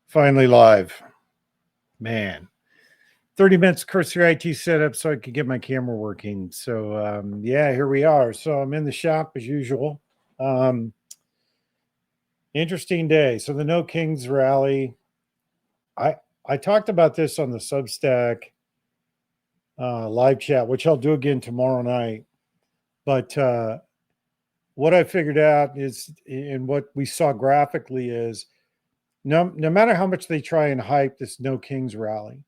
Finally live. Man. 30 minutes cursory IT setup so I could get my camera working. So yeah, here we are. So I'm in the shop as usual. Interesting day. So the No Kings rally. I talked about this on the Substack live chat, which I'll do again tomorrow night. But what I figured out is, and what we saw graphically is, no matter how much they try and hype this No Kings rally,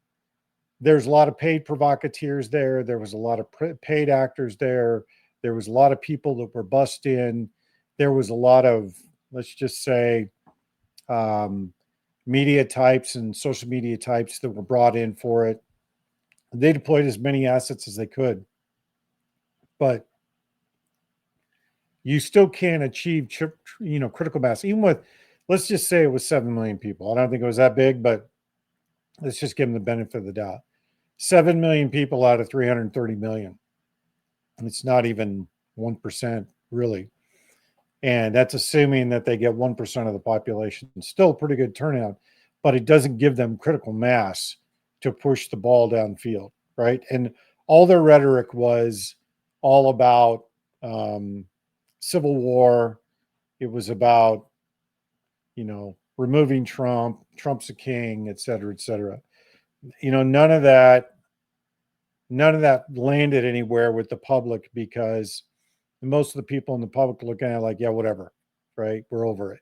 there's a lot of paid provocateurs there. There was a lot of paid actors there. There was a lot of people that were bussed in. There was a lot of, let's just say, media types and social media types that were brought in for it. They deployed as many assets as they could. But you still can't achieve, critical mass. Even with, let's just say it was 7 million people. I don't think it was that big, but let's just give them the benefit of the doubt. 7 million people out of 330 million. It's not even 1%, really. And that's assuming that they get 1% of the population. Still a pretty good turnout, but it doesn't give them critical mass to push the ball downfield, right? And all their rhetoric was all about civil war. It was about, removing Trump, Trump's a king, et cetera, et cetera. None of that landed anywhere with the public, because most of the people in the public looking at it like, yeah, whatever, right? We're over it.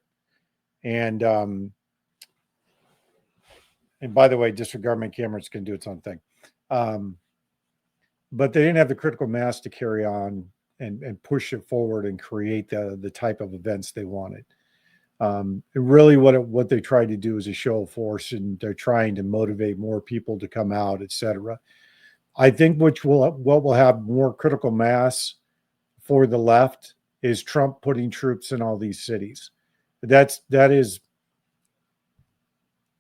And by the way, disregard my camera, it's going to do its own thing. But they didn't have the critical mass to carry on and push it forward and create the type of events they wanted. Really what they tried to do is a show of force, and they're trying to motivate more people to come out, et cetera. I think what will have more critical mass for the left is Trump putting troops in all these cities. That is,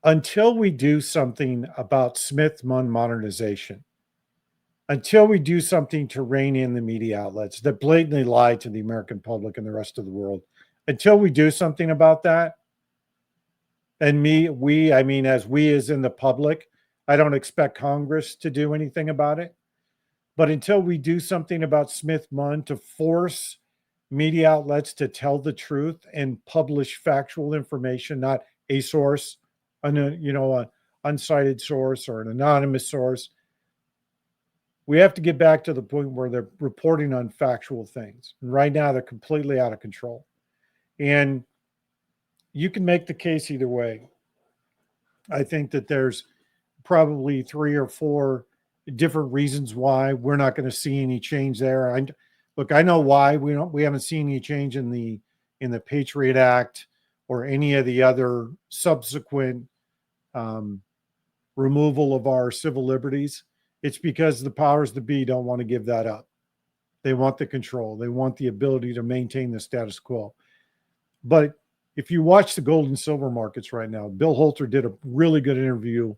until we do something about Smith-Munn modernization, until we do something to rein in the media outlets that blatantly lie to the American public and the rest of the world, until we do something about that, and as in the public, I don't expect Congress to do anything about it. But until we do something about Smith-Munn to force media outlets to tell the truth and publish factual information, not a source, an unsighted source or an anonymous source, we have to get back to the point where they're reporting on factual things. And right now, they're completely out of control. And you can make the case either way. I think that there's probably 3 or 4 different reasons why we're not going to see any change there. I know why we haven't seen any change in the Patriot Act or any of the other subsequent removal of our civil liberties. It's because the powers that be don't want to give that up. They want the control. They want the ability to maintain the status quo. But if you watch the gold and silver markets right now, Bill Holter did a really good interview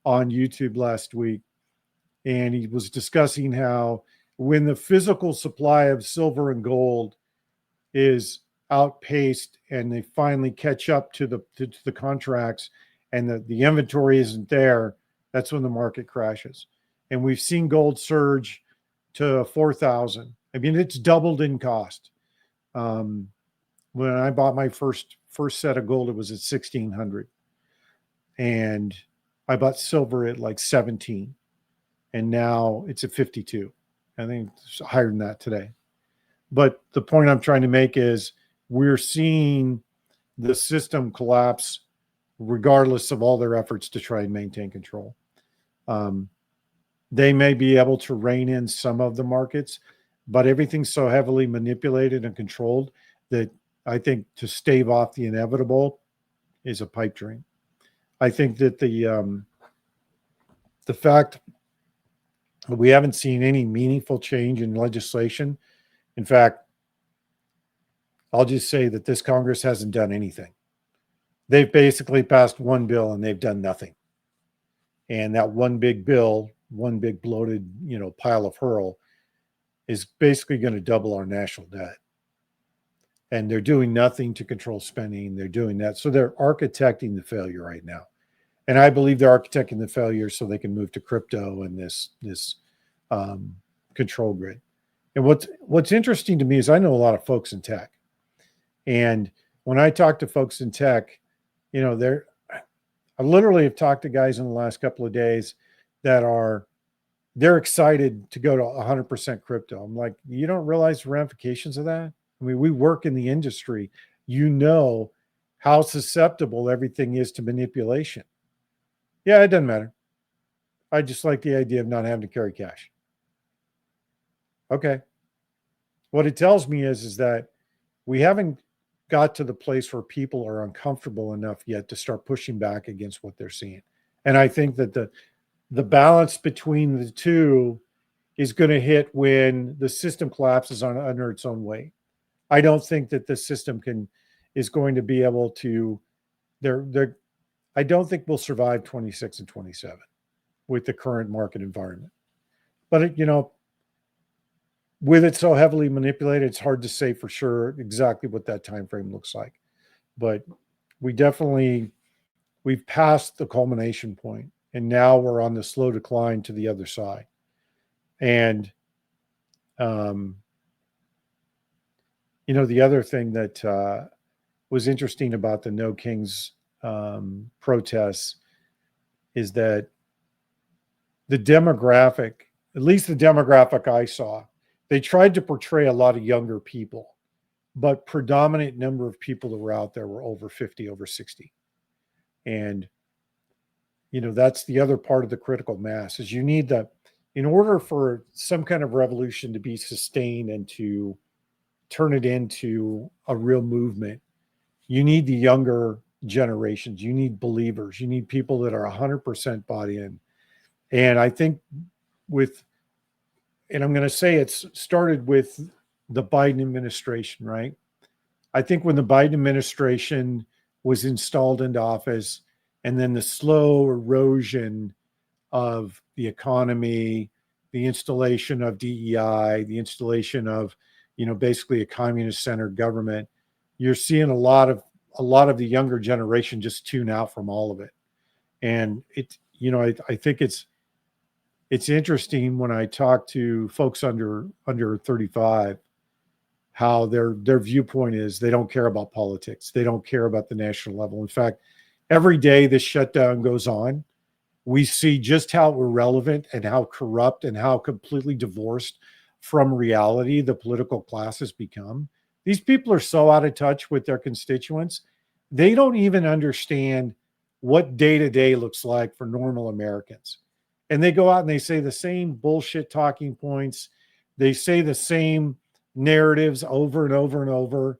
on YouTube last week. And he was discussing how when the physical supply of silver and gold is outpaced and they finally catch up to the contracts and the inventory isn't there, that's when the market crashes. And we've seen gold surge to 4,000. I mean, it's doubled in cost. When I bought my first set of gold, it was at 1,600. And I bought silver at like 17. And now it's at 52. I think it's higher than that today. But the point I'm trying to make is we're seeing the system collapse regardless of all their efforts to try and maintain control. They may be able to rein in some of the markets, but everything's so heavily manipulated and controlled that I think to stave off the inevitable is a pipe dream. I think that the fact that we haven't seen any meaningful change in legislation. In fact, I'll just say that this Congress hasn't done anything. They've basically passed one bill and they've done nothing. And that one big bill, one big bloated, pile of hurl, is basically going to double our national debt. And they're doing nothing to control spending. They're doing that. So they're architecting the failure right now. And I believe they're architecting the failure so they can move to crypto and this control grid. And what's interesting to me is I know a lot of folks in tech, and when I talk to folks in tech, I literally have talked to guys in the last couple of days that they're excited to go to 100% crypto. I'm like, you don't realize the ramifications of that? I mean, we work in the industry. You know how susceptible everything is to manipulation. Yeah, it doesn't matter. I just like the idea of not having to carry cash. Okay. What it tells me is that we haven't got to the place where people are uncomfortable enough yet to start pushing back against what they're seeing. And I think that the balance between the two is going to hit when the system collapses under its own weight. I don't think that the system is going to be able to. I don't think we'll survive 26 and 27 with the current market environment. But with it so heavily manipulated, it's hard to say for sure exactly what that time frame looks like. But we've passed the culmination point, and now we're on the slow decline to the other side. And the other thing that was interesting about the No Kings protests is that the demographic, at least the demographic I saw, they tried to portray a lot of younger people, but predominant number of people that were out there were over 50, over 60. And, that's the other part of the critical mass is you need in order for some kind of revolution to be sustained and to turn it into a real movement, you need the younger generations. You need believers. You need people that are 100% bought in. And I think and I'm going to say it's started with the Biden administration, right? I think when the Biden administration was installed into office, and then the slow erosion of the economy, the installation of DEI, the installation of, basically a communist-centered government, you're seeing a lot of the younger generation just tune out from all of it. And I think it's interesting when I talk to folks under 35, how their viewpoint is they don't care about politics. They don't care about the national level. In fact, every day this shutdown goes on, we see just how irrelevant and how corrupt and how completely divorced from reality the political class has become. These people are so out of touch with their constituents. They don't even understand what day-to-day looks like for normal Americans. And they go out and they say the same bullshit talking points. They say the same narratives over and over and over.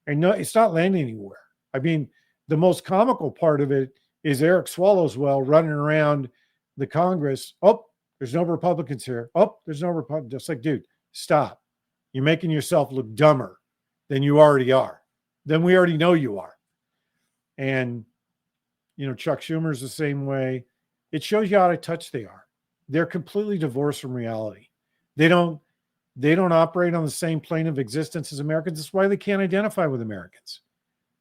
And no, it's not landing anywhere. I mean, the most comical part of it is Eric Swallowswell running around the Congress. Oh, there's no Republicans here. Oh, there's no Republicans. Just like, dude, stop. You're making yourself look dumber than you already are. Then we already know you are. And, Chuck Schumer's the same way. It shows you how out of touch they are. They're completely divorced from reality. They don't operate on the same plane of existence as Americans. That's why they can't identify with Americans,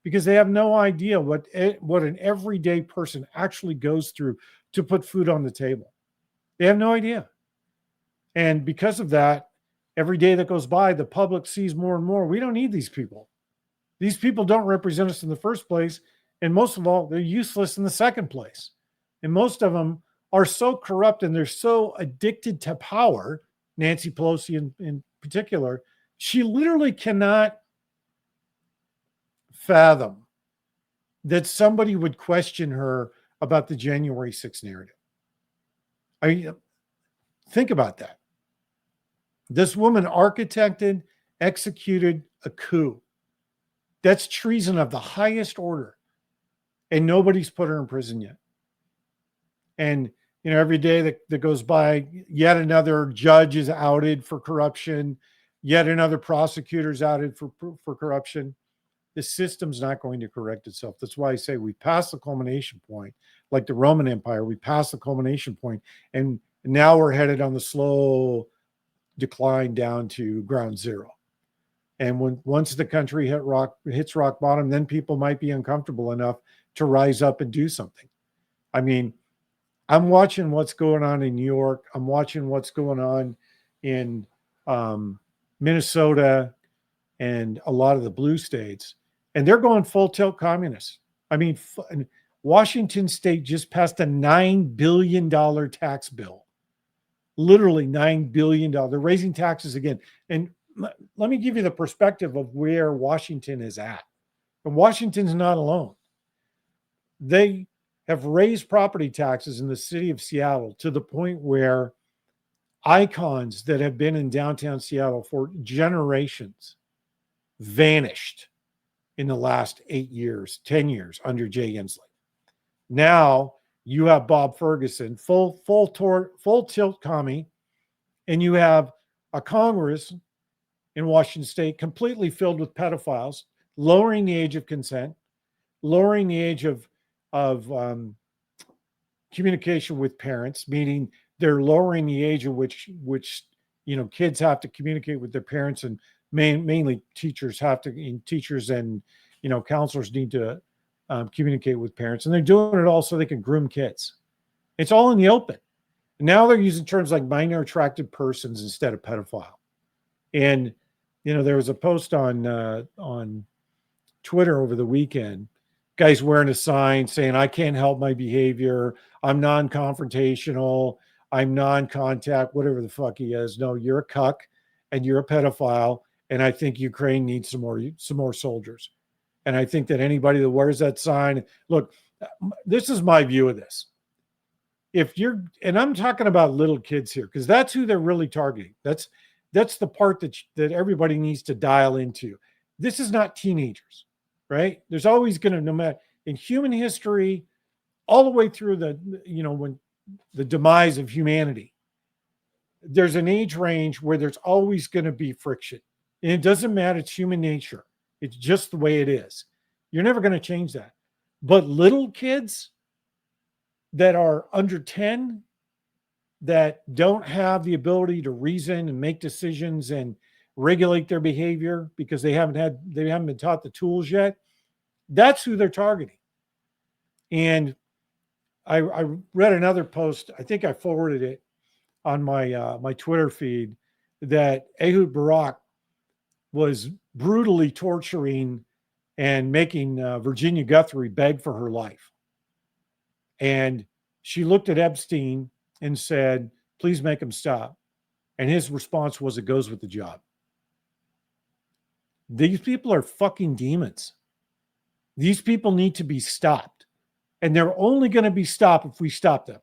because they have no idea what an everyday person actually goes through to put food on the table. They have no idea. And because of that, every day that goes by, the public sees more and more. We don't need these people. These people don't represent us in the first place. And most of all, they're useless in the second place. And most of them are so corrupt and they're so addicted to power, Nancy Pelosi in particular, she literally cannot fathom that somebody would question her about the January 6th narrative. I mean, think about that. This woman architected, executed a coup. That's treason of the highest order. And nobody's put her in prison yet. And, every day that goes by, yet another judge is outed for corruption. Yet another prosecutor is outed for corruption. The system's not going to correct itself. That's why I say we passed the culmination point. Like the Roman Empire, we passed the culmination point, and now we're headed on the slow decline down to ground zero. And once the country hits rock bottom, then people might be uncomfortable enough to rise up and do something. I mean, I'm watching what's going on in New York. I'm watching what's going on in Minnesota and a lot of the blue states, and they're going full tilt communist. I mean, Washington State just passed a $9 billion tax bill, literally $9 billion. They're raising taxes again. And let me give you the perspective of where Washington is at. And Washington's not alone. They have raised property taxes in the city of Seattle to the point where icons that have been in downtown Seattle for generations vanished in the last 8 years, 10 years under Jay Inslee. Now you have Bob Ferguson, full tilt commie, and you have a Congress in Washington State completely filled with pedophiles, lowering the age of consent, lowering the age of communication with parents, meaning they're lowering the age at which kids have to communicate with their parents, and mainly teachers and counselors need to communicate with parents, and they're doing it all so they can groom kids. It's all in the open. Now they're using terms like minor attracted persons instead of pedophile. And there was a post on Twitter over the weekend. Guy's wearing a sign saying, "I can't help my behavior. I'm non-confrontational. I'm non-contact," whatever the fuck he is. No, you're a cuck and you're a pedophile. And I think Ukraine needs some more soldiers. And I think that anybody that wears that sign, look, this is my view of this. And I'm talking about little kids here, because that's who they're really targeting. That's the part that everybody needs to dial into. This is not teenagers, right? There's always going to, no matter in human history, all the way through when the demise of humanity, there's an age range where there's always going to be friction. And it doesn't matter. It's human nature. It's just the way it is. You're never going to change that. But little kids that are under 10, that don't have the ability to reason and make decisions and regulate their behavior because they haven't been taught the tools yet, that's who they're targeting. And I read another post, I think I forwarded it on my Twitter feed, that Ehud Barak was brutally torturing and making Virginia Guthrie beg for her life. And she looked at Epstein and said, "Please make him stop." And his response was, "It goes with the job." These people are fucking demons. These people need to be stopped. And they're only going to be stopped if we stop them,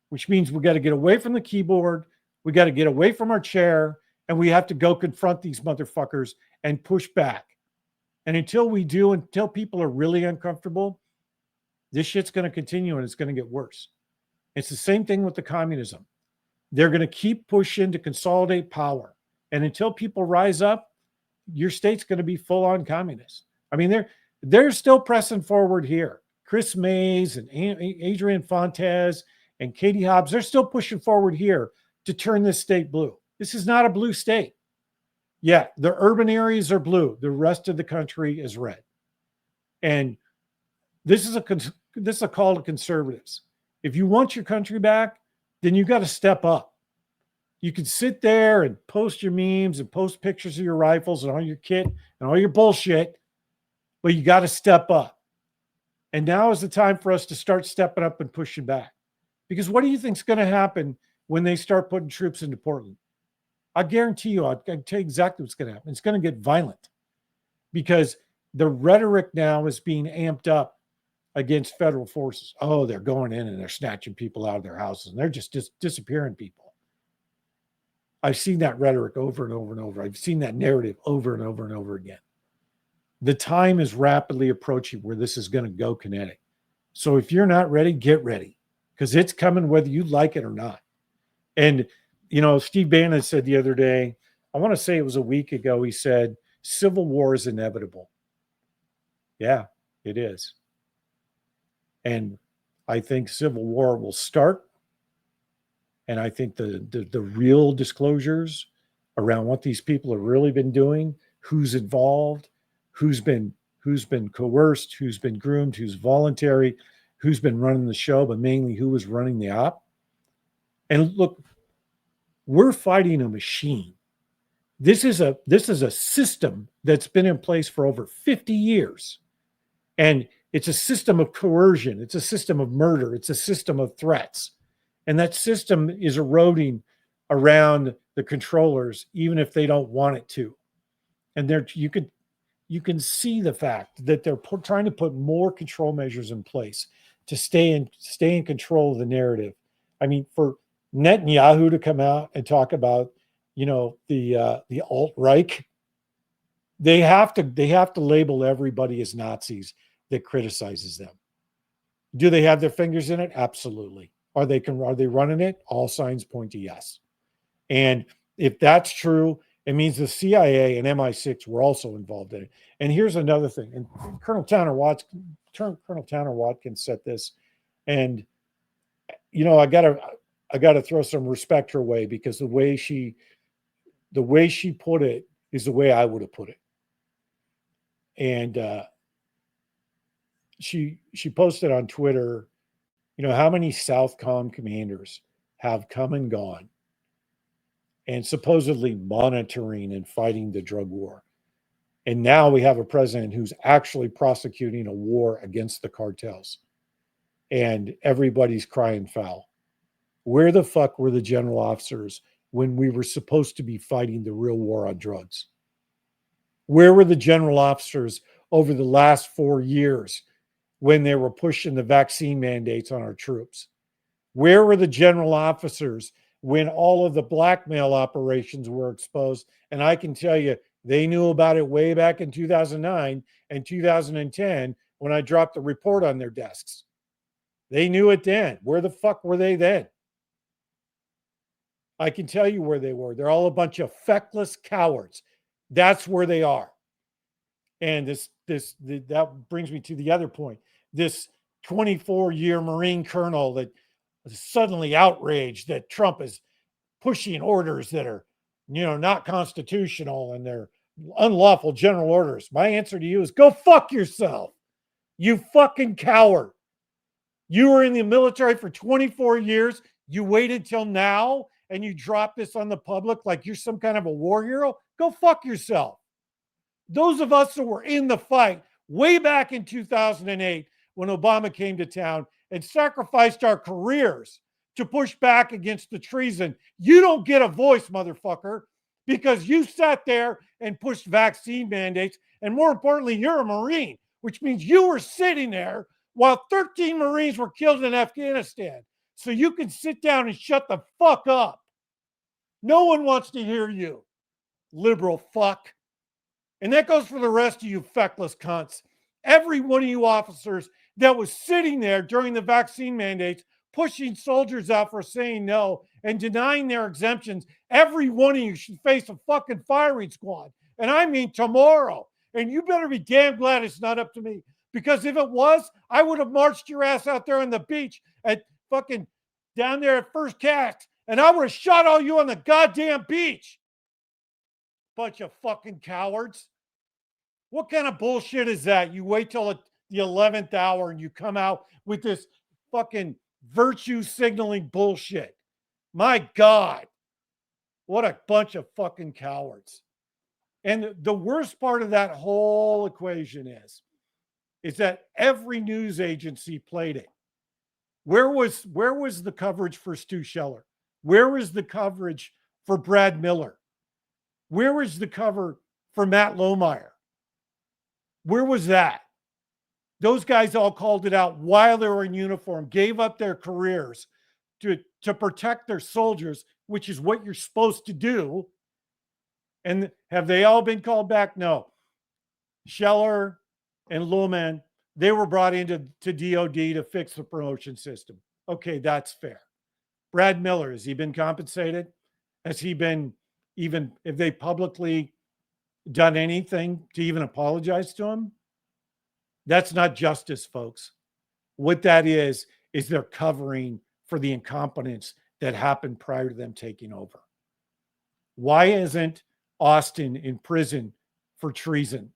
which means we got to get away from the keyboard. We got to get away from our chair, and we have to go confront these motherfuckers and push back. And until we do, until people are really uncomfortable, this shit's going to continue and it's going to get worse. It's the same thing with the communism. They're going to keep pushing to consolidate power. And until people rise up, your state's going to be full on communist. I mean, they're still pressing forward here. Chris Mays and Adrian Fontes and Katie Hobbs, they're still pushing forward here to turn this state blue. This is not a blue state. Yeah, the urban areas are blue. The rest of the country is red. And this is a call to conservatives. If you want your country back, then you got to step up. You can sit there and post your memes and post pictures of your rifles and all your kit and all your bullshit, but you got to step up. And now is the time for us to start stepping up and pushing back. Because what do you think is going to happen when they start putting troops into Portland? I guarantee you, I can tell you exactly what's going to happen. It's going to get violent because the rhetoric now is being amped up against federal forces. Oh, they're going in and they're snatching people out of their houses and they're just disappearing people. I've seen that rhetoric over and over and over. I've seen that narrative over and over and over again. The time is rapidly approaching where this is going to go kinetic. So if you're not ready, get ready, because it's coming whether you like it or not. And, Steve Bannon said the other day, I want to say it was a week ago, he said, civil war is inevitable. Yeah, it is. And I think civil war will start. And I think the real disclosures around what these people have really been doing, who's involved, who's been coerced, who's been groomed, who's voluntary, who's been running the show, but mainly who was running the op. And look, we're fighting a machine. This is a system that's been in place for over 50 years. And it's a system of coercion. It's a system of murder. It's a system of threats. And that system is eroding around the controllers, even if they don't want it to. And you can see the fact that they're trying to put more control measures in place to stay in control of the narrative. I mean, for Netanyahu to come out and talk about, the alt-right, they have to label everybody as Nazis that criticizes them. Do they have their fingers in it? Absolutely. Are they running it? All signs point to yes. And if that's true, it means the CIA and MI6 were also involved in it. And here's another thing. And Colonel Tanner Watkins said this, and I gotta throw some respect her way, because the way she put it is the way I would have put it. And she posted on Twitter, how many Southcom commanders have come and gone and supposedly monitoring and fighting the drug war. And now we have a president who's actually prosecuting a war against the cartels. And everybody's crying foul. Where the fuck were the general officers when we were supposed to be fighting the real war on drugs? Where were the general officers over the last 4 years when they were pushing the vaccine mandates on our troops? Where were the general officers when all of the blackmail operations were exposed? And I can tell you, they knew about it way back in 2009 and 2010 when I dropped the report on their desks. They knew it then. Where the fuck were they then? I can tell you where they were. They're all a bunch of feckless cowards. That's where they are. And that brings me to the other point. This 24-year Marine colonel that is suddenly outraged that Trump is pushing orders that are, not constitutional, and they're unlawful general orders. My answer to you is go fuck yourself. You fucking coward. You were in the military for 24 years. You waited till now and you drop this on the public like you're some kind of a war hero. Go fuck yourself. Those of us that were in the fight way back in 2008 when Obama came to town and sacrificed our careers to push back against the treason, you don't get a voice, motherfucker, because you sat there and pushed vaccine mandates. And more importantly, you're a Marine, which means you were sitting there while 13 Marines were killed in Afghanistan. So you can sit down and shut the fuck up. No one wants to hear you, liberal fuck. And that goes for the rest of you feckless cunts. Every one of you officers that was sitting there during the vaccine mandates, pushing soldiers out for saying no and denying their exemptions, every one of you should face a fucking firing squad. And I mean tomorrow. And you better be damn glad it's not up to me. Because if it was, I would have marched your ass out there on the beach at fucking down there at First Cast. And I would have shot all you on the goddamn beach. Bunch of fucking cowards. What kind of bullshit is that? You wait till the 11th hour and you come out with this fucking virtue signaling bullshit. My God. What a bunch of fucking cowards. And the worst part of that whole equation is that every news agency played it. Where was the coverage for Stu Scheller? Where was the coverage for Brad Miller? Where was the cover for Matt Lohmeyer? Where was that? Those guys all called it out while they were in uniform, gave up their careers to protect their soldiers, which is what you're supposed to do. And have they all been called back? No. Scheller and Lohman, they were brought into DOD to fix the promotion system. Okay, that's fair. Brad Miller, has he been compensated? Has he been have they publicly done anything to even apologize to him? That's not justice, folks. What that is they're covering for the incompetence that happened prior to them taking over. Why isn't Austin in prison for treason?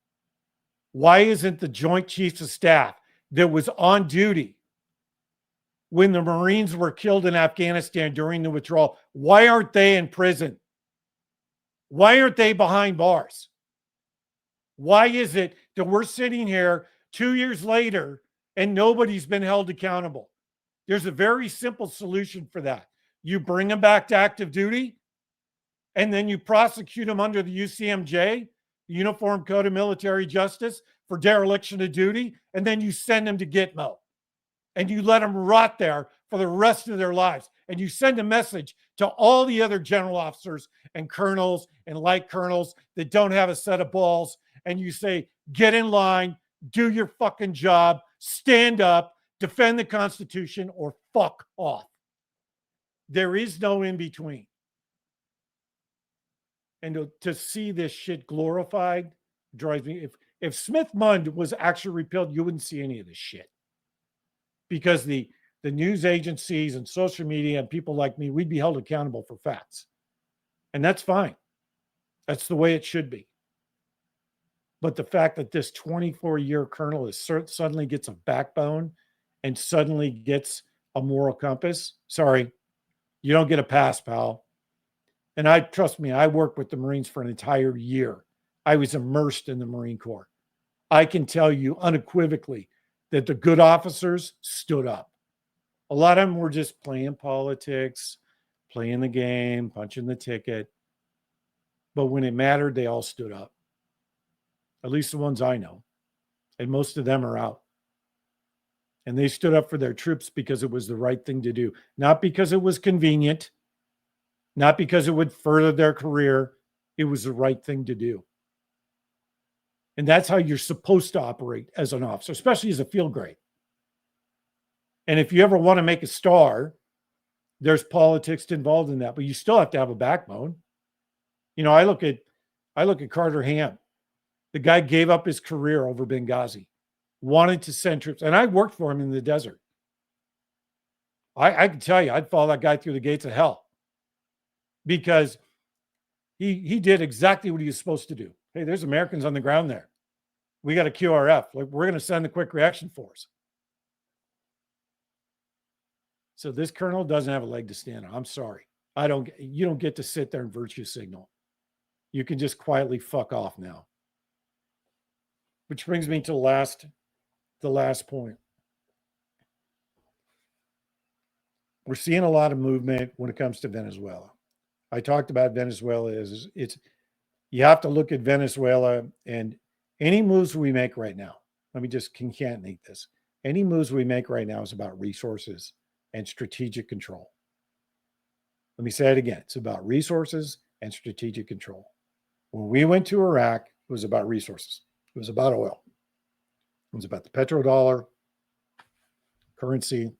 Why isn't the Joint Chiefs of Staff that was on duty when the Marines were killed in Afghanistan during the withdrawal? Why aren't they in prison? Why aren't they behind bars? Why is it that we're sitting here 2 years later and nobody's been held accountable? There's a very simple solution for that. You bring them back to active duty, and then you prosecute them under the UCMJ, the Uniform Code of Military Justice, for dereliction of duty, and then you send them to Gitmo. And you let them rot there for the rest of their lives. And you send a message to all the other general officers and colonels and light colonels that don't have a set of balls. And you say, get in line, do your fucking job, stand up, defend the Constitution, or fuck off. There is no in between. And to see this shit glorified drives me. If Smith-Mundt was actually repealed, you wouldn't see any of this shit. Because the news agencies and social media and people like me, we'd be held accountable for facts. And that's fine. That's the way it should be. But the fact that this 24-year colonel is suddenly gets a backbone and suddenly gets a moral compass, sorry, you don't get a pass, pal. And trust me, I worked with the Marines for an entire year. I was immersed in the Marine Corps. I can tell you unequivocally that the good officers stood up. A lot of them were just playing politics, playing the game, punching the ticket. But when it mattered, they all stood up. At least the ones I know. And most of them are out. And they stood up for their troops because it was the right thing to do. Not because it was convenient. Not because it would further their career. It was the right thing to do. And that's how you're supposed to operate as an officer, especially as a field grade. And if you ever want to make a star, there's politics involved in that, but you still have to have a backbone. You know, I look at Carter Ham. The guy gave up his career over Benghazi, wanted to send troops, and I worked for him in the desert. I can tell you, I'd follow that guy through the gates of hell because he did exactly what he was supposed to do. Hey, there's Americans on the ground there. We got a QRF. Like, we're going to send the quick reaction force. So this colonel doesn't have a leg to stand on. I'm sorry. You don't get to sit there and virtue signal. You can just quietly fuck off now. Which brings me to the last point. We're seeing a lot of movement when it comes to Venezuela. I talked about Venezuela you have to look at Venezuela, and any moves we make right now, let me just concatenate this. Any moves we make right now is about resources and strategic control. Let me say it again. It's about resources and strategic control. When we went to Iraq, it was about resources. It was about oil. It was about the petrodollar, currency.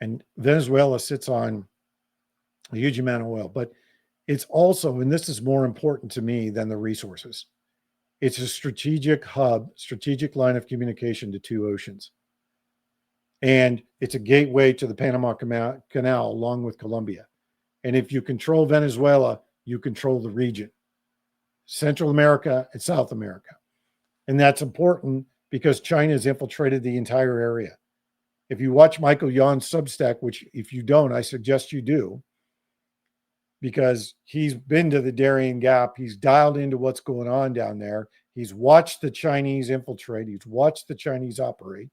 And Venezuela sits on a huge amount of oil. But it's also, and this is more important to me than the resources, it's a strategic hub, strategic line of communication to two oceans. And it's a gateway to the Panama Canal along with Colombia. And if you control Venezuela, you control the region, Central America and South America. And that's important because China has infiltrated the entire area. If you watch Michael Yon's Substack, which if you don't, I suggest you do, because he's been to the Darien Gap. He's dialed into what's going on down there. He's watched the Chinese infiltrate. He's watched the Chinese operate.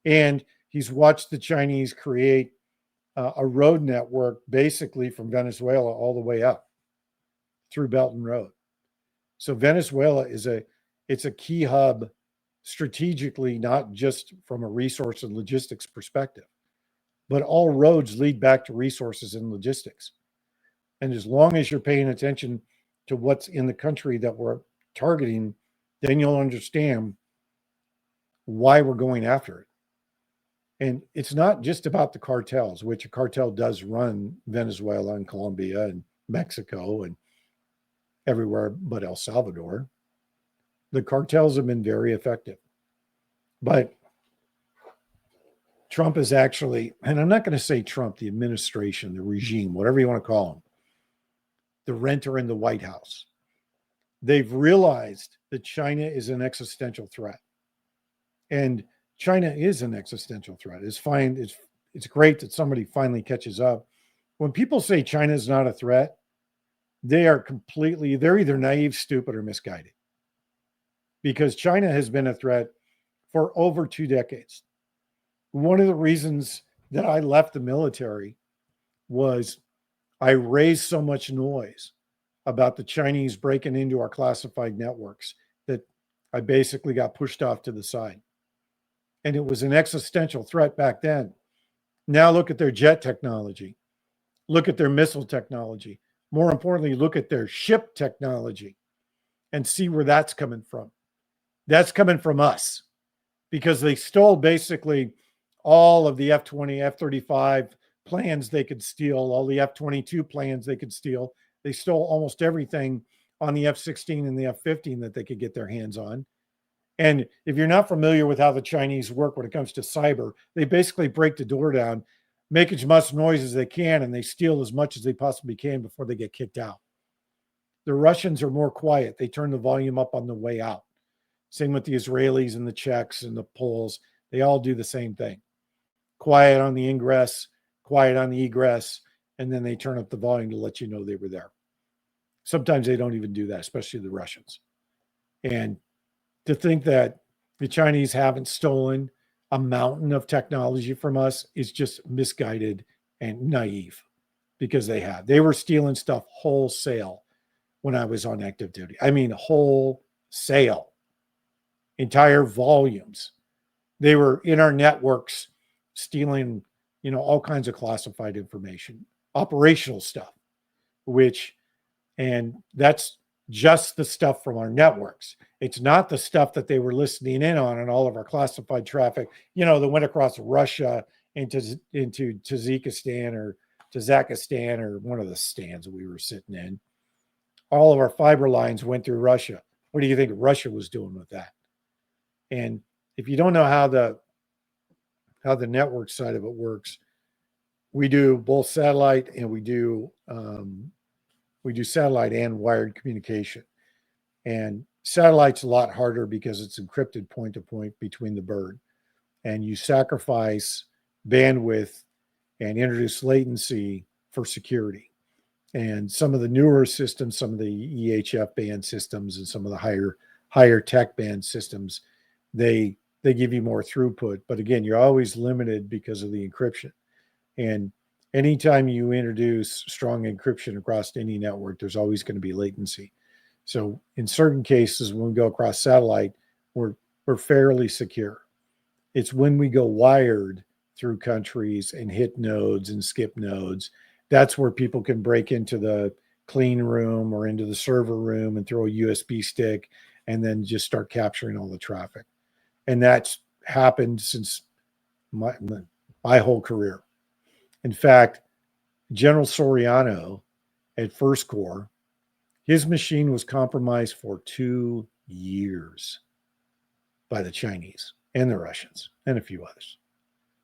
And he's watched the Chinese create a road network basically from Venezuela all the way up through Belt and Road. So Venezuela it's a key hub strategically, not just from a resource and logistics perspective, but all roads lead back to resources and logistics. And as long as you're paying attention to what's in the country that we're targeting, then you'll understand why we're going after it. And it's not just about the cartels, which a cartel does run Venezuela and Colombia and Mexico and everywhere but El Salvador. The cartels have been very effective. But Trump is actually, and I'm not going to say Trump, the administration, the regime, whatever you want to call them, the renter in the White House. They've realized that China is an existential threat. And China is an existential threat. It's fine. It's great that somebody finally catches up. When people say China is not a threat, they're either naive, stupid, or misguided, because China has been a threat for over 2 decades. One of the reasons that I left the military was I raised so much noise about the Chinese breaking into our classified networks that I basically got pushed off to the side. And it was an existential threat back then. Now look at their jet technology. Look at their missile technology. More importantly, look at their ship technology and see where that's coming from. That's coming from us, because they stole basically all of the F-20, F-35 plans they could steal, all the F-22 plans they could steal. They stole almost everything on the F-16 and the F-15 that they could get their hands on. And if you're not familiar with how the Chinese work when it comes to cyber, they basically break the door down, make as much noise as they can, and they steal as much as they possibly can before they get kicked out. The Russians are more quiet. They turn the volume up on the way out. Same with the Israelis and the Czechs and the Poles. They all do the same thing. Quiet on the ingress, quiet on the egress, and then they turn up the volume to let you know they were there. Sometimes they don't even do that, especially the Russians. And to think that the Chinese haven't stolen a mountain of technology from us is just misguided and naive, because they have. They were stealing stuff wholesale when I was on active duty. I mean, wholesale, entire volumes. They were in our networks stealing, all kinds of classified information, operational stuff, and that's just the stuff from our networks. It's not the stuff that they were listening in on all of our classified traffic, that went across Russia into Tajikistan or Kazakhstan, or one of the stands that we were sitting in. All of our fiber lines went through Russia. What do you think Russia was doing with that? And if you don't know how the network side of it works, we do both satellite and we do satellite and wired communication. And satellite's a lot harder because it's encrypted point to point between the bird, and you sacrifice bandwidth and introduce latency for security. And some of the newer systems, some of the EHF band systems, and some of the higher tech band systems, they give you more throughput. But again, you're always limited because of the encryption. And anytime you introduce strong encryption across any network, there's always going to be latency. So in certain cases, when we go across satellite, we're fairly secure. It's when we go wired through countries and hit nodes and skip nodes, that's where people can break into the clean room or into the server room and throw a USB stick and then just start capturing all the traffic. And that's happened since my whole career. In fact, General Soriano at First Corps, his machine was compromised for 2 years by the Chinese and the Russians and a few others.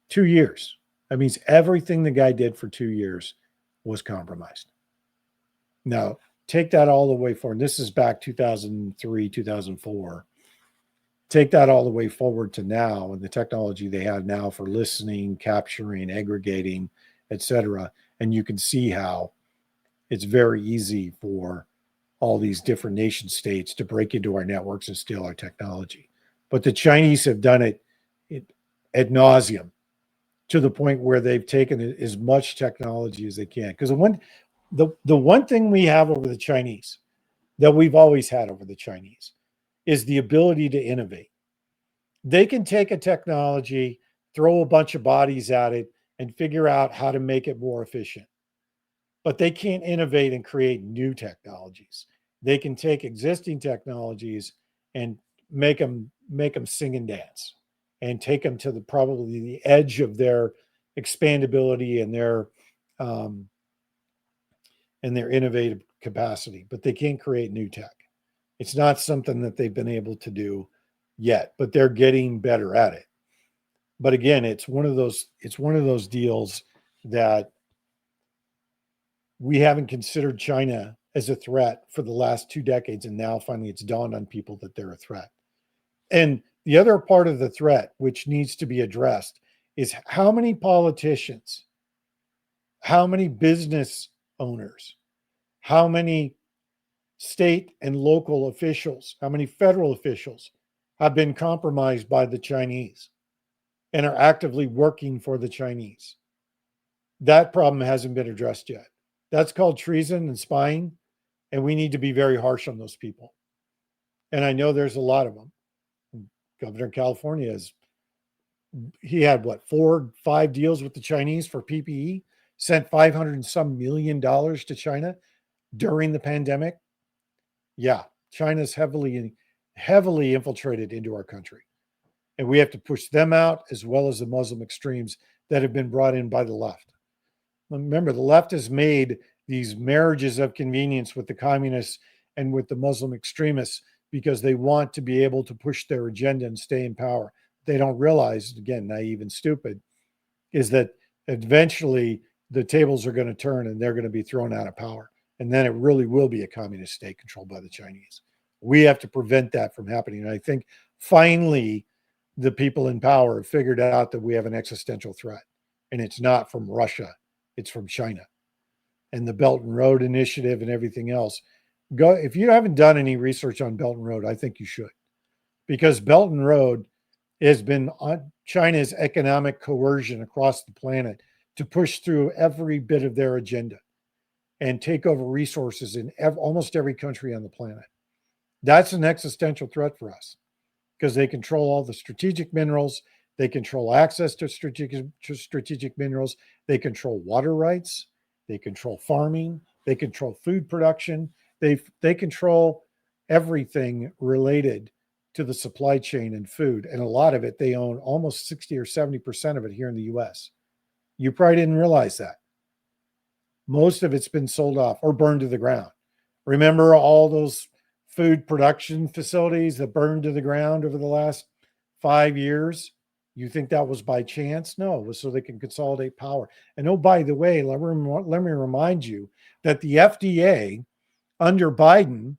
2 years. That means everything the guy did for 2 years was compromised. Now, take that all the way forward. This is back 2003, 2004. Take that all the way forward to now, and the technology they have now for listening, capturing, aggregating, etc. And you can see how it's very easy for all these different nation states to break into our networks and steal our technology. But the Chinese have done it ad nauseum, to the point where they've taken as much technology as they can. Because the one thing we have over the Chinese, that we've always had over the Chinese, is the ability to innovate. They can take a technology, throw a bunch of bodies at it, and figure out how to make it more efficient. But they can't innovate and create new technologies. They can take existing technologies and make them sing and dance, and take them to probably the edge of their expandability and their innovative capacity. But they can't create new tech. It's not something that they've been able to do yet, but they're getting better at it. But again, it's one of those deals that we haven't considered China as a threat for the last 2 decades, and now finally it's dawned on people that they're a threat. And The other part of the threat, which needs to be addressed, is how many politicians, how many business owners, how many state and local officials, how many federal officials have been compromised by the Chinese and are actively working for the Chinese. That problem hasn't been addressed yet. That's called treason and spying, and we need to be very harsh on those people. And I know there's a lot of them. Governor of California he had what, 4-5 deals with the Chinese for PPE, sent 500 and some million dollars to China during the pandemic. Yeah, China's heavily infiltrated into our country. And we have to push them out, as well as the Muslim extremes that have been brought in by the left. Remember, the left has made these marriages of convenience with the communists and with the Muslim extremists because they want to be able to push their agenda and stay in power. They don't realize, again, naive and stupid, is that eventually the tables are going to turn and they're going to be thrown out of power. And then it really will be a communist state controlled by the Chinese. We have to prevent that from happening. And I think finally the people in power have figured out that we have an existential threat. And it's not from Russia, it's from China. And the Belt and Road Initiative and everything else. Go, if you haven't done any research on Belt and Road, I think you should. Because Belt and Road has been on China's economic coercion across the planet to push through every bit of their agenda and take over resources in almost every country on the planet. That's an existential threat for us because they control all the strategic minerals. They control access to strategic minerals. They control water rights. They control farming. They control food production. They control everything related to the supply chain and food. And a lot of it, they own almost 60 or 70% of it here in the US. You probably didn't realize that. Most of it's been sold off or burned to the ground. Remember all those food production facilities that burned to the ground over the last 5 years? You think that was by chance? No, it was so they can consolidate power. And oh, by the way, let me remind you that the FDA under Biden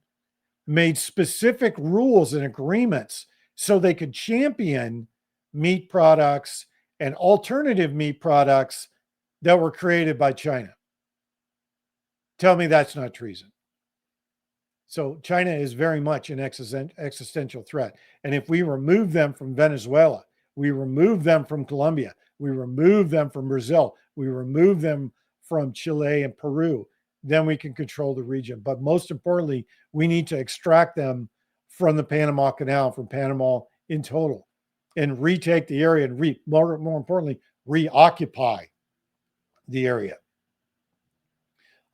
made specific rules and agreements so they could champion meat products and alternative meat products that were created by China. Tell me that's not treason. So China is very much an existential threat. And if we remove them from Venezuela, we remove them from Colombia, we remove them from Brazil, we remove them from Chile and Peru, then we can control the region. But most importantly, we need to extract them from the Panama Canal, from Panama in total, and retake the area and more importantly, reoccupy the area.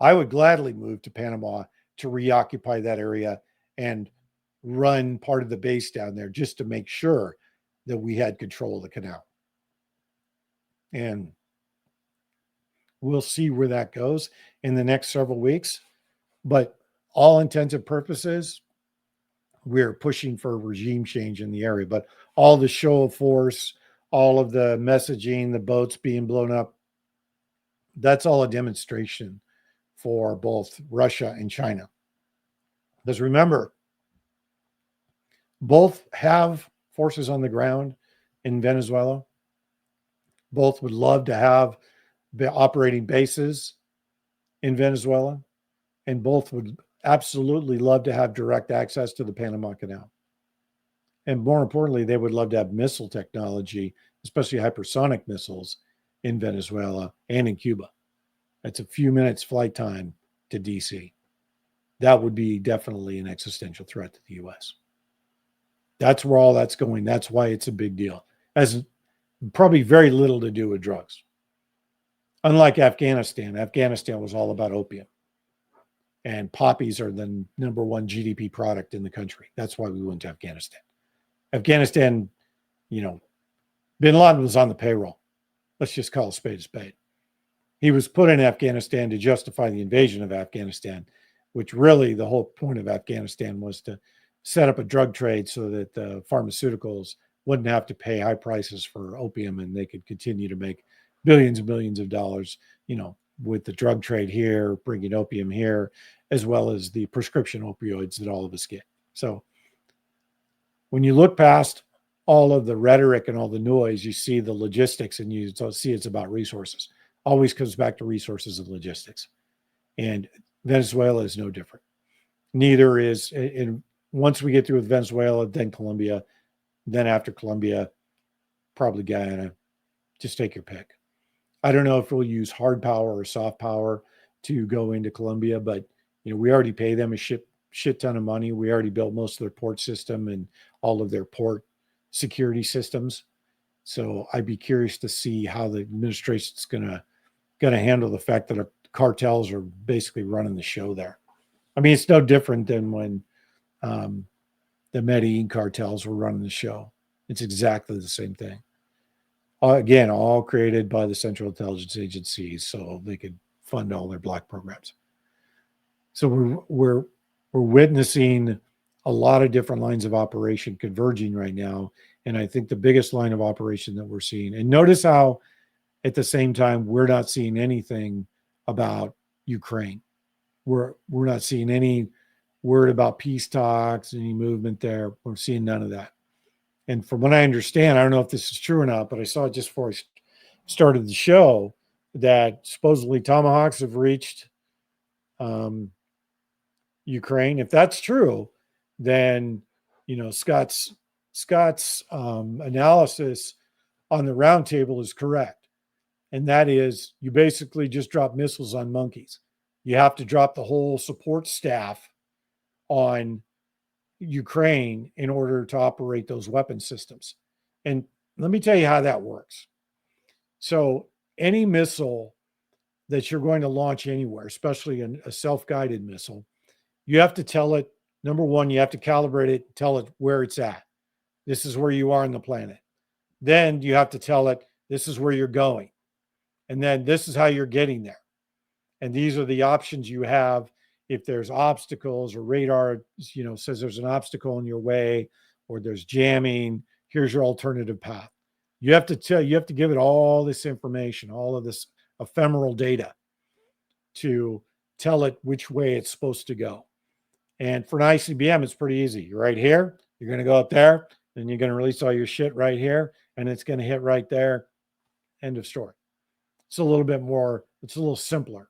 I would gladly move to Panama to reoccupy that area and run part of the base down there just to make sure that we had control of the canal. And we'll see where that goes in the next several weeks. But all intents and purposes, we're pushing for a regime change in the area. But all the show of force, all of the messaging, the boats being blown up, that's all a demonstration for both Russia and China. Because remember, both have forces on the ground in Venezuela. Both would love to have the operating bases in Venezuela, and both would absolutely love to have direct access to the Panama Canal. And more importantly, they would love to have missile technology, especially hypersonic missiles in Venezuela and in Cuba. That's a few minutes flight time to DC. That would be definitely an existential threat to the US. That's where all that's going. That's why it's a big deal. Has probably very little to do with drugs. Unlike Afghanistan, Afghanistan was all about opium. And poppies are the number one GDP product in the country. That's why we went to Afghanistan. Afghanistan, bin Laden was on the payroll. Let's just call a spade a spade. He was put in Afghanistan to justify the invasion of Afghanistan, which really the whole point of Afghanistan was to set up a drug trade so that the pharmaceuticals wouldn't have to pay high prices for opium and they could continue to make billions and billions of dollars, with the drug trade here, bringing opium here, as well as the prescription opioids that all of us get. So when you look past all of the rhetoric and all the noise, you see the logistics and you see it's about resources. Always comes back to resources and logistics. And Venezuela is no different. Neither is, and once we get through with Venezuela, then Colombia, then after Colombia, probably Guyana. Just take your pick. I don't know if we'll use hard power or soft power to go into Colombia, but we already pay them a shit ton of money. We already built most of their port system and all of their port security systems. So I'd be curious to see how the administration's gonna handle the fact that cartels are basically running the show there. I mean, it's no different than when the Medellin cartels were running the show. It's exactly the same thing. Again, all created by the Central Intelligence Agency so they could fund all their black programs. So we're witnessing a lot of different lines of operation converging right now. And I think the biggest line of operation that we're seeing, and notice how at the same time, we're not seeing anything about Ukraine. We're not seeing any word about peace talks, any movement there. We're seeing none of that. And from what I understand, I don't know if this is true or not, but I saw it just before I started the show that supposedly Tomahawks have reached Ukraine. If that's true, then Scott's analysis on the roundtable is correct, and that is you basically just drop missiles on monkeys. You have to drop the whole support staff on Ukraine in order to operate those weapon systems. And let me tell you how that works. So any missile that you're going to launch anywhere, especially a self-guided missile, you have to tell it, number one, you have to calibrate it, tell it where it's at. This is where you are on the planet. Then you have to tell it, this is where you're going. And then this is how you're getting there. And these are the options you have if there's obstacles or radar, says there's an obstacle in your way or there's jamming, here's your alternative path. You have to give it all this information, all of this ephemeral data to tell it which way it's supposed to go. And for an ICBM, it's pretty easy. You're right here, you're going to go up there, and you're going to release all your shit right here, and it's going to hit right there. End of story. It's a little simpler.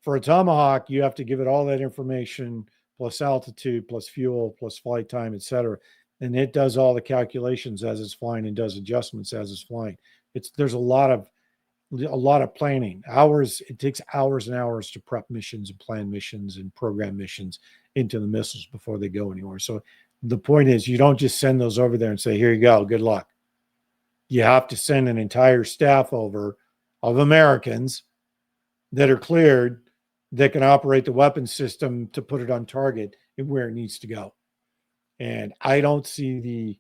For a Tomahawk, you have to give it all that information, plus altitude, plus fuel, plus flight time, et cetera. And it does all the calculations as it's flying and does adjustments as it's flying. There's a lot of planning. It takes hours and hours to prep missions and plan missions and program missions into the missiles before they go anywhere. So the point is, you don't just send those over there and say, here you go, good luck. You have to send an entire staff over of Americans that are cleared that can operate the weapon system to put it on target and where it needs to go. And I don't see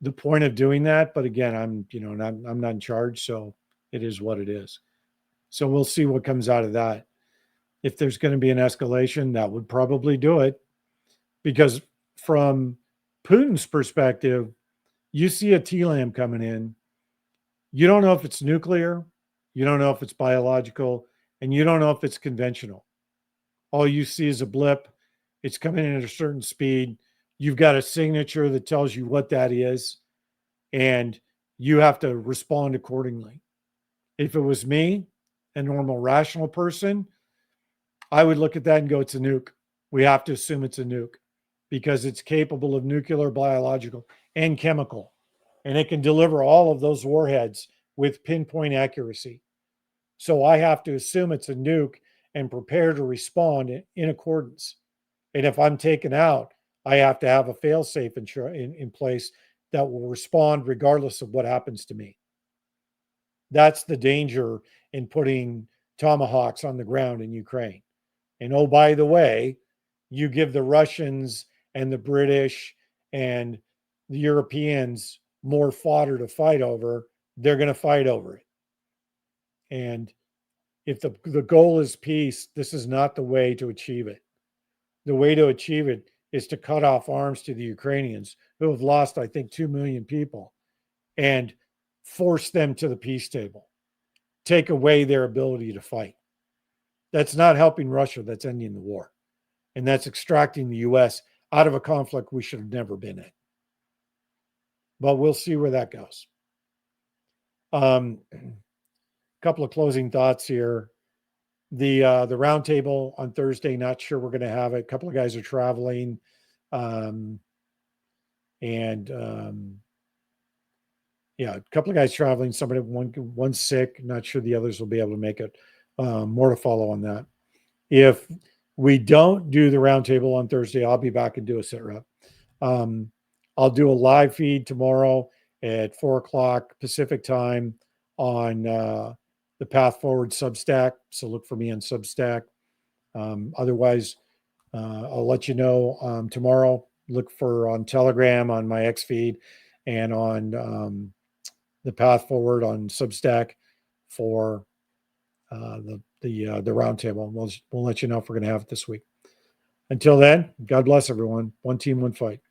the point of doing that. But again, I'm not in charge, so it is what it is. So we'll see what comes out of that. If there's going to be an escalation, that would probably do it. Because from Putin's perspective, you see a TLAM coming in. You don't know if it's nuclear. You don't know if it's biological. And you don't know if it's conventional. All you see is a blip. It's coming in at a certain speed. You've got a signature that tells you what that is. And you have to respond accordingly. If it was me, a normal, rational person, I would look at that and go, it's a nuke. We have to assume it's a nuke because it's capable of nuclear, biological, and chemical. And it can deliver all of those warheads with pinpoint accuracy. So I have to assume it's a nuke and prepare to respond in accordance. And if I'm taken out, I have to have a fail-safe in place that will respond regardless of what happens to me. That's the danger in putting Tomahawks on the ground in Ukraine. And oh, by the way, you give the Russians and the British and the Europeans more fodder to fight over, they're going to fight over it. And if the goal is peace, this is not the way to achieve it. The way to achieve it is to cut off arms to the Ukrainians, who have lost, I think, 2 million people, and force them to the peace table. Take away their ability to fight. That's not helping Russia. That's ending the war. And that's extracting the U.S. out of a conflict we should have never been in. but we'll see where that goes. Couple of closing thoughts here. The roundtable on Thursday, not sure we're going to have it. A couple of guys are traveling, yeah, a couple of guys traveling. Somebody one's sick. Not sure the others will be able to make it. More to follow on that. If we don't do the roundtable on Thursday, I'll be back and do a sit rep. I'll do a live feed tomorrow at 4:00 Pacific time on the Path Forward Substack. So look for me on Substack. Otherwise, I'll let you know tomorrow. Look for on Telegram, on my X feed, and on the Path Forward on Substack for the roundtable. We'll let you know if we're going to have it this week. Until then, God bless everyone. One team, one fight.